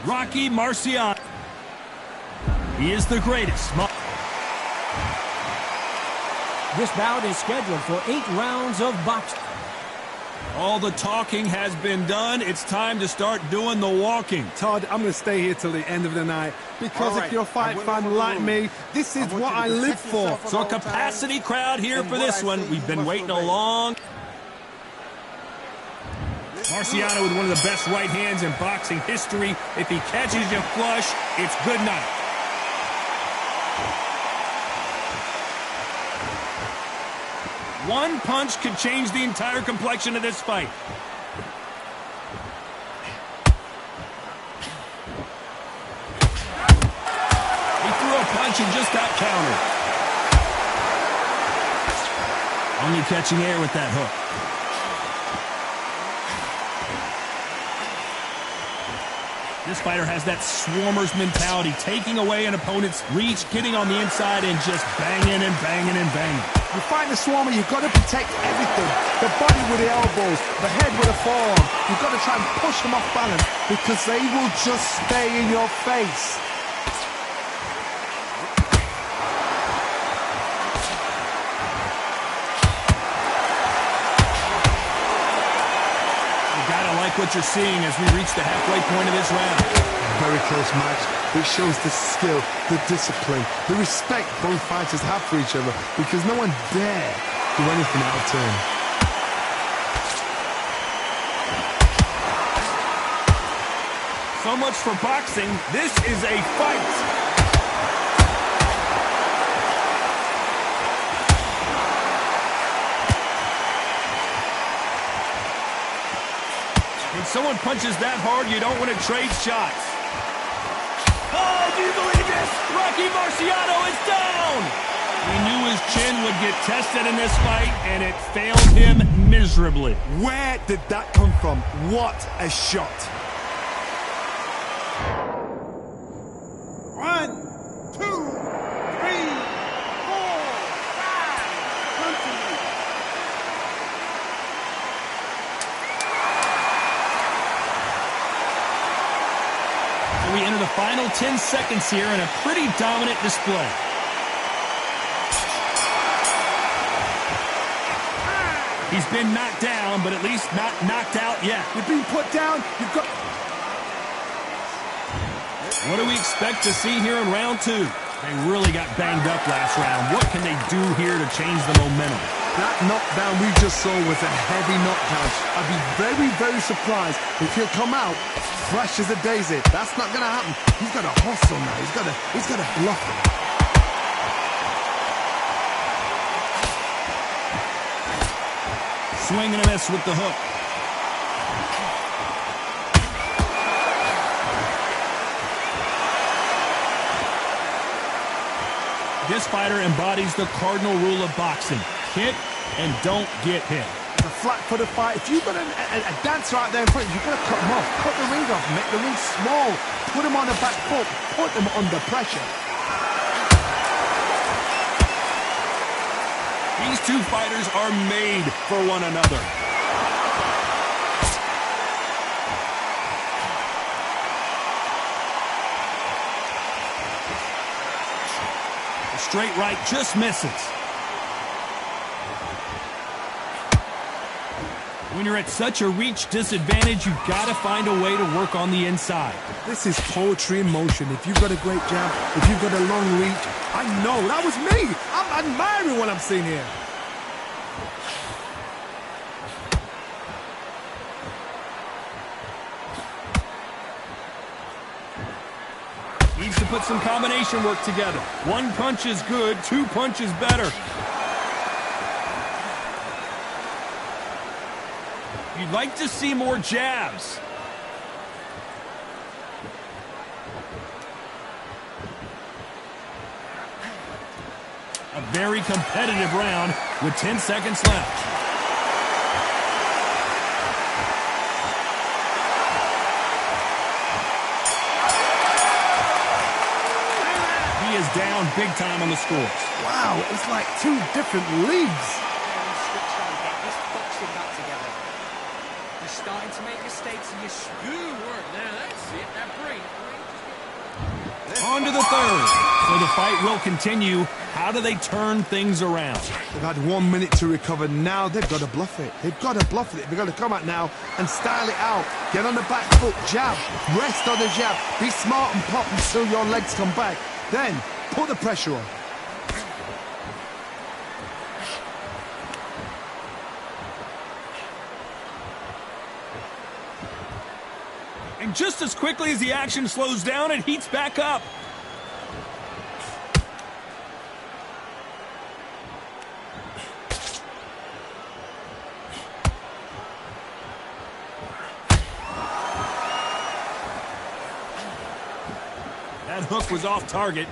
Rocky Marciano. He is the greatest. This bout is scheduled for 8 rounds of boxing. All the talking has been done. It's time to start doing the walking. Todd, I'm going to stay here till the end of the night because if you're a fight fan like me, this is what I live for. So a capacity crowd here for this one. We've been waiting a long... Marciano with one of the best right hands in boxing history. If he catches you flush, it's good night. One punch could change the entire complexion of this fight. He threw a punch and just got countered. Only catching air with that hook. This fighter has that swarmer's mentality, taking away an opponent's reach, getting on the inside, and just banging and banging and banging. You fight the swarmer, you've got to protect everything. The body with the elbows, the head with the forearm. You've got to try and push them off balance because they will just stay in your face. What you're seeing as we reach the halfway point of this round. Very close match. It shows the skill, the discipline, the respect both fighters have for each other because no one dare do anything out of turn. So much for boxing. This is a fight. When someone punches that hard, you don't want to trade shots. Oh, do you believe this? Rocky Marciano is down! We knew his chin would get tested in this fight, and it failed him miserably. Where did that come from? What a shot. 1, 2, 3, 4, 5. Continue. We enter the final 10 seconds here in a pretty dominant display. He's been knocked down, but at least not knocked out yet. You've been put down. You've got... What do we expect to see here in round 2? They really got banged up last round. What can they do here to change the momentum? That knockdown we just saw was a heavy knockdown. I'd be very, very surprised if he'll come out fresh as a daisy. That's not going to happen. He's got to hustle now. He's got to bluff it. Swing and a miss with the hook. This fighter embodies the cardinal rule of boxing. Hit and don't get hit. The flat-footed fight. If you've got a dancer out there in front, you've got to cut him off. Cut the ring off. Make the ring small. Put him on the back foot. Put him under pressure. These two fighters are made for one another. The straight right just misses. When you're at such a reach disadvantage, you've got to find a way to work on the inside. This is poetry in motion. If you've got a great jab, if you've got a long reach, I know. That was me. I'm admiring what I'm seeing here. Needs to put some combination work together. One punch is good, 2 punches better. You'd like to see more jabs. A very competitive round with 10 seconds left. He is down big time on the scores. Wow, it's like 2 different leagues. Starting to make mistakes and you're... Good work. Now that's it. Now breathe. On to the third. So the fight will continue. How do they turn things around? They've had 1 minute to recover. Now they've got to bluff it. They've got to bluff it. They've got to come out now and style it out. Get on the back foot, jab. Rest on the jab. Be smart and pop until your legs come back. Then put the pressure on. And just as quickly as the action slows down, it heats back up. That hook was off target.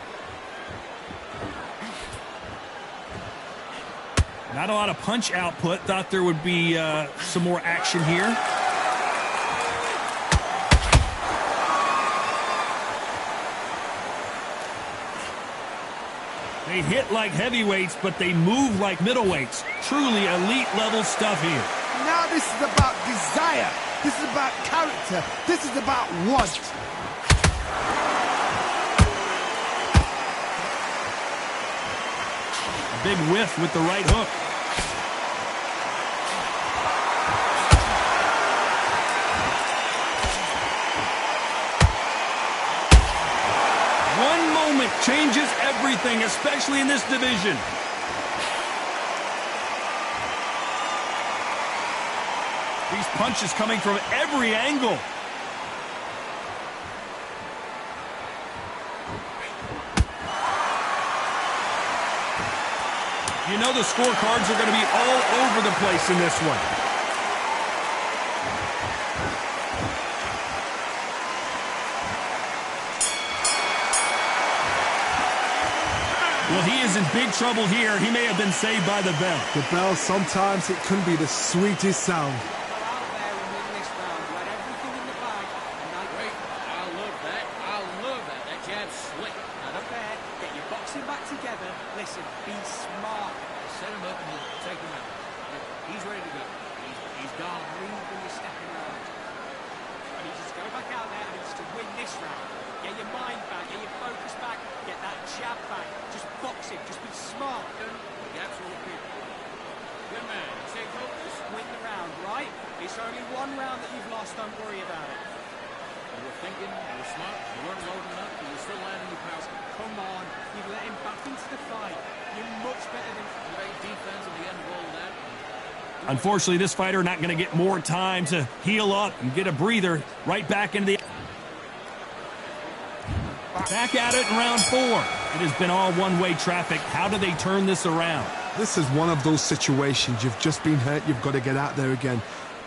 Not a lot of punch output. Thought there would be some more action here. They hit like heavyweights, but they move like middleweights. Truly elite level stuff here. Now this is about desire. This is about character. This is about want. A big whiff with the right hook. One moment changes everything, especially in this division. These punches coming from every angle. You know the scorecards are going to be all over the place in this one. Well, he is in big trouble here. He may have been saved by the bell. The bell, sometimes it can be the sweetest sound. Listen, be smart. Set him up and you take him out. He's ready to go. He's gone. Breathe when you're stepping around. I need you to go back out there and just to win this round. Get your mind back, get your focus back, get that jab back. Just box him, just be smart. The absolute people. Good man. Stay focused. Win the round, right? It's only one round that you've lost, don't worry about it. You were thinking, you were smart, you weren't loading up, but you're still landing your power. Come on, you've let him back into the fight. You're much better than great defense at the end of all that. Unfortunately, this fighter not going to get more time to heal up and get a breather. Right back into the... Back at it in round 4. It has been all one-way traffic. How do they turn this around? This is one of those situations. You've just been hurt. You've got to get out there again.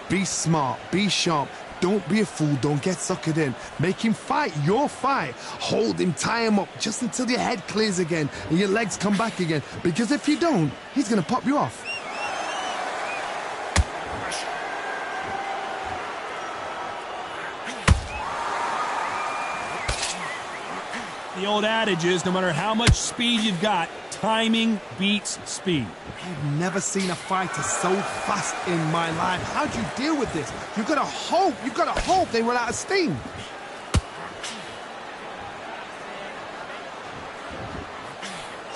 Be smart. Be sharp. Don't be a fool. Don't get suckered in. Make him fight your fight. Hold him, tie him up just until your head clears again and your legs come back again. Because if you don't, he's going to pop you off. The old adage is, no matter how much speed you've got, timing beats speed. I've never seen a fighter so fast in my life. How do you deal with this? You've got to hope they run out of steam.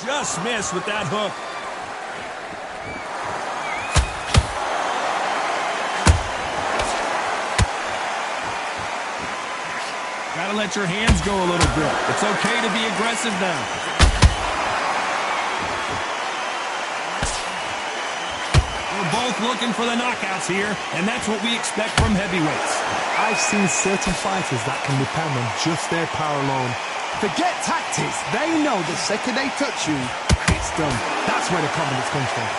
Just missed with that hook. Gotta let your hands go a little bit. It's okay to be aggressive now. We're both looking for the knockouts here, and that's what we expect from heavyweights. I've seen certain fighters that can depend on just their power alone. Forget tactics. They know the second they touch you, it's done. That's where the confidence comes from.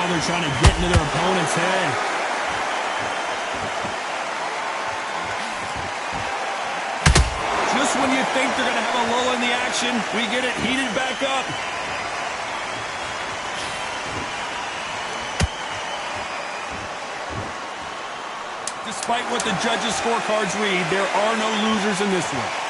They're trying to get into their opponent's head. Just when you think they're going to have a lull in the action, we get it heated back up. Despite what the judges' scorecards read, there are no losers in this one.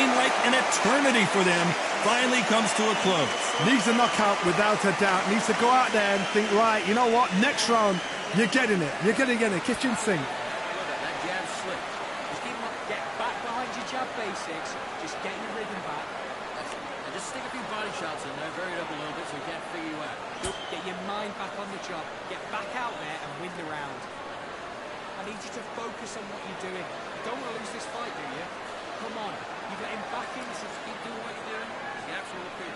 seemed like an eternity for them finally comes to a close. Needs a knockout without a doubt. Needs to go out there and think, right, you know what, next round, you're getting it. You're going to get it. Kitchen sink. That jab slip. Just keep him up. Get back behind your jab basics. Just get your rhythm back. And just stick a few body shots in there, vary it up a little bit so he can't figure you out. Get your mind back on the job. Get back out there and win the round. I need you to focus on what you're doing. You don't want to lose this fight, do you? Come on. You've got him back in, so just keep doing what you're doing. The absolute fear.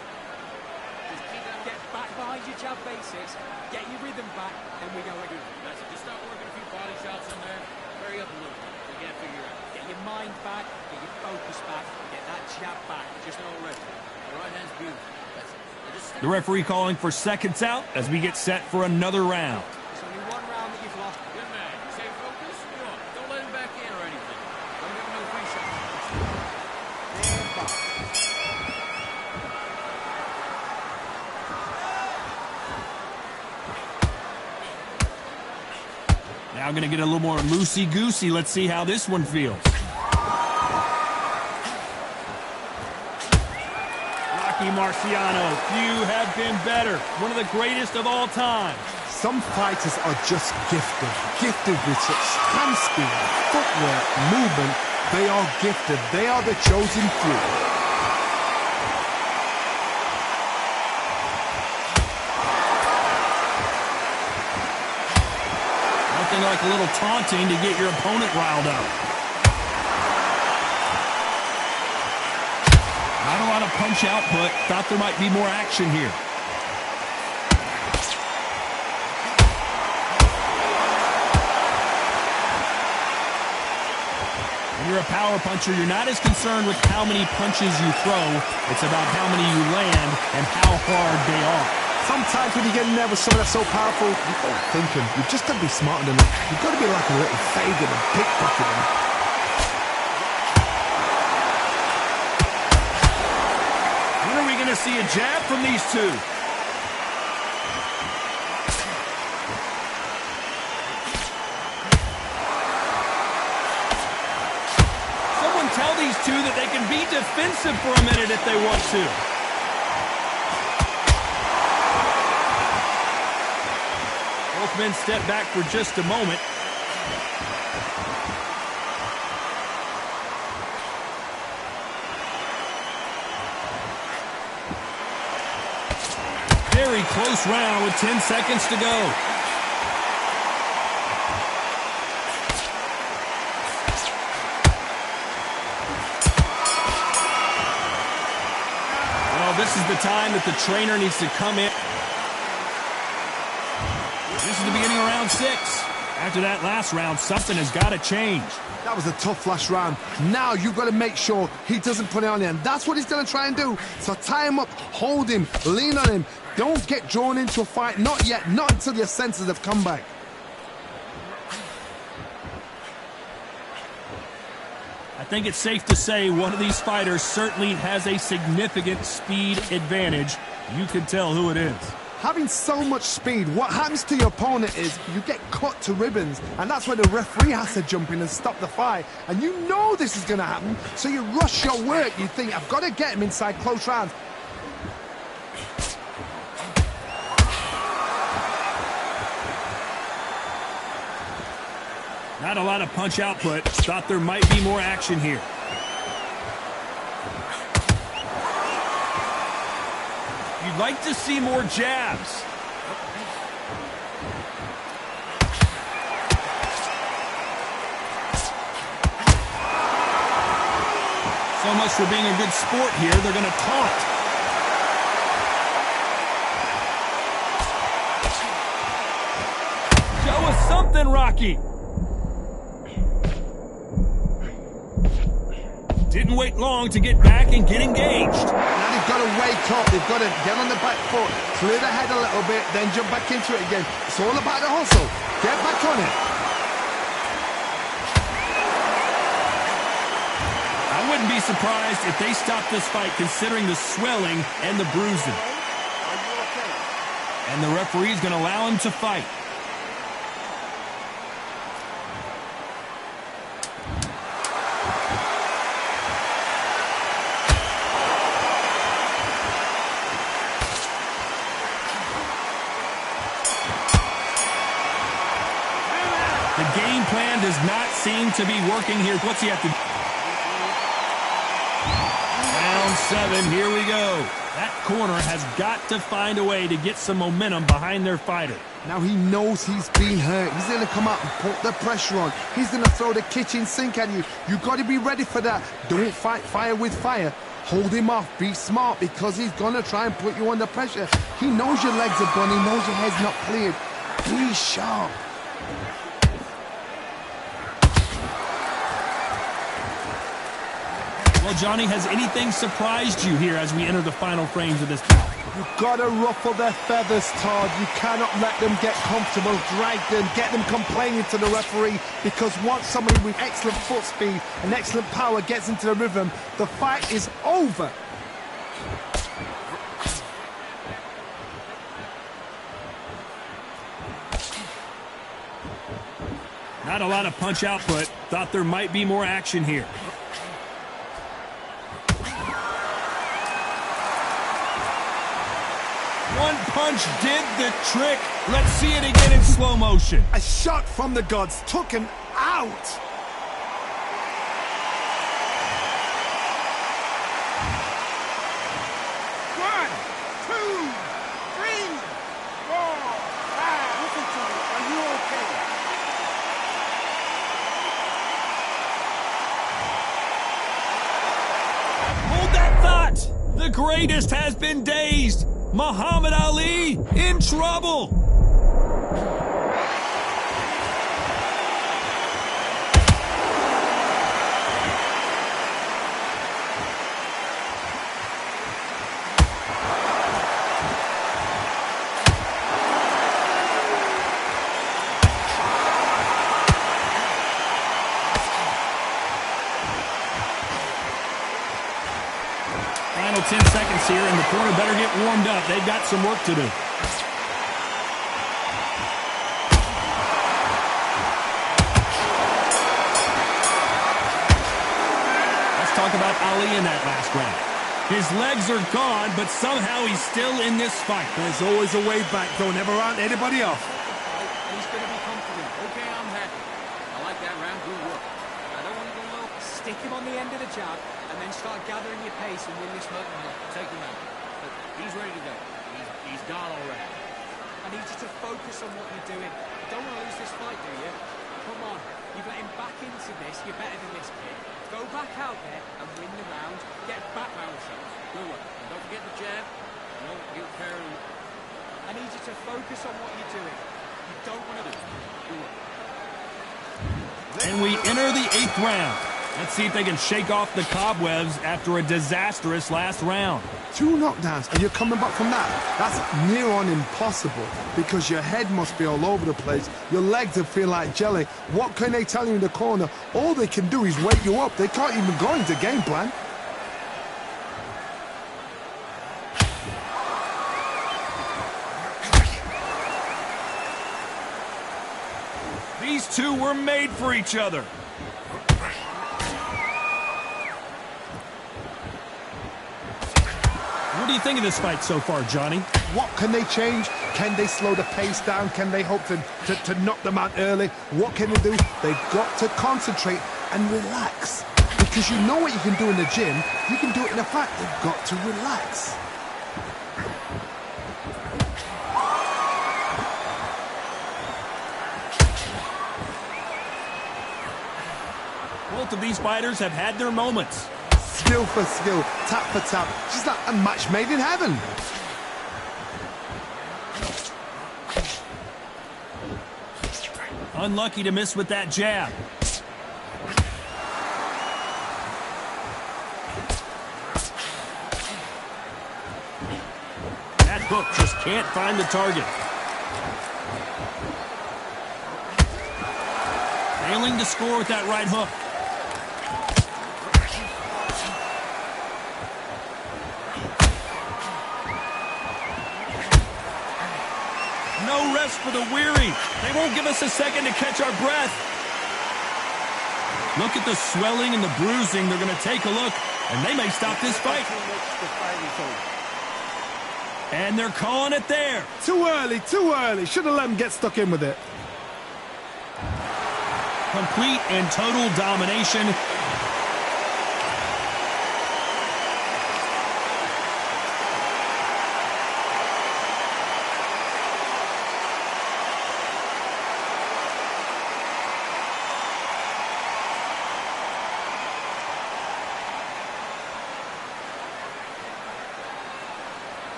Just keep that. Get back behind your jab basics. Get your rhythm back, and we go again. That's it. Just start working a few body shots in there, vary up a little bit so you can't figure out. Get your mind back, get your focus back, get that jab back. Just know already. The right hand's beautiful. That's it. The referee calling for seconds out as we get set for another round. It's only one round that you've lost. Good man. Stay focused. Come on. Don't let him back in or anything. Don't give him no free shots. And back. Now going to get a little more loosey-goosey. Let's see how this one feels. Rocky Marciano, few have been better. One of the greatest of all time. Some fighters are just gifted with such hand speed, footwork, movement. They are gifted. They are the chosen few. Nothing like a little taunting to get your opponent riled up. Not a lot of punch output. Thought there might be more action here. When you're a power puncher, you're not as concerned with how many punches you throw. It's about how many you land and how hard they are. Sometimes when you get in there with someone that's so powerful, you've got to think him. You've just got to be smarter than them. You've got to be like a little Fagin and pickpocket him. When are we going to see a jab from these two? Someone tell these two that they can be defensive for a minute if they want to. Both men step back for just a moment. Very close round with 10 seconds to go. Well, this is the time that the trainer needs to come in. This is the beginning of round 6. After that last round, something has got to change. That was a tough last round. Now you've got to make sure he doesn't put it on you. And that's what he's going to try and do. So tie him up, hold him, lean on him. Don't get drawn into a fight. Not yet. Not until your senses have come back. I think it's safe to say one of these fighters certainly has a significant speed advantage. You can tell who it is. Having so much speed, what happens to your opponent is you get cut to ribbons, and that's where the referee has to jump in and stop the fight. And you know this is going to happen, so you rush your work. You think, I've got to get him inside close rounds. Not a lot of punch output. Thought there might be more action here. You'd like to see more jabs. So much for being a good sport here. They're going to taunt. Show us something, Rocky. Didn't wait long to get back and get engaged. Now they've got to wake up. They've got to get on the back foot, clear the head a little bit, then jump back into it again. It's all about the hustle. Get back on it. I wouldn't be surprised if they stopped this fight considering the swelling and the bruising. And the referee's going to allow him to fight. The game plan does not seem to be working here. What's he have to do? Round 7, here we go. That corner has got to find a way to get some momentum behind their fighter. Now he knows he's been hurt. He's going to come out and put the pressure on. He's going to throw the kitchen sink at you. You've got to be ready for that. Don't fight fire with fire. Hold him off. Be smart because he's going to try and put you under pressure. He knows your legs are done. He knows your head's not cleared. Be sharp. Well, Johnny, has anything surprised you here as we enter the final frames of this bout? You've got to ruffle their feathers, Todd. You cannot let them get comfortable, drag them, get them complaining to the referee, because once somebody with excellent foot speed and excellent power gets into the rhythm, the fight is over. Not a lot of punch output. Thought there might be more action here. One punch did the trick. Let's see it again in slow motion. A shot from the gods took him out. One, two, three, four, five. Listen to me. Are you okay? Hold that thought. The greatest has been dazed. Muhammad Ali in trouble. Final 10 seconds here, and the corner better get warmed up. They've got some work to do. Let's talk about Ali in that last round. His legs are gone, but somehow he's still in this fight. There's always a way back, though. Never round anybody off. He's going to be confident. Okay, I'm happy. I like that round. Good work. I don't want to go low. Stick him on the end of the jab and then start gathering your pace and win this moment. Take him out. Look, he's ready to go. He's gone already. I need you to focus on what you're doing. You don't want to lose this fight, do you? Come on. You've let him back into this. You're better than this, kid. Go back out there and win the round. Get back round yourselves. Good work. And don't forget the jab. No, he'll carry you. I need you to focus on what you're doing. You don't want to lose. Good work. And we enter the 8th round. Let's see if they can shake off the cobwebs after a disastrous last round. 2 knockdowns, and you're coming back from that. That's near on impossible, because your head must be all over the place. Your legs will feel like jelly. What can they tell you in the corner? All they can do is wake you up. They can't even go into game plan. These two were made for each other. What do you think of this fight so far, Johnny? What can they change? Can they slow the pace down? Can they hope to knock them out early? What can they do? They've got to concentrate and relax. Because you know what you can do in the gym. You can do it in the fight. They've got to relax. Both of these fighters have had their moments. Skill for skill, tap for tap. Just like a match made in heaven. Unlucky to miss with that jab. That hook just can't find the target. Failing to score with that right hook. No rest for the weary. They won't give us a second to catch our breath. Look at the swelling and the bruising. They're going to take a look, and they may stop this fight. And they're calling it there. Too early, too early. Should have let him get stuck in with it. Complete and total domination.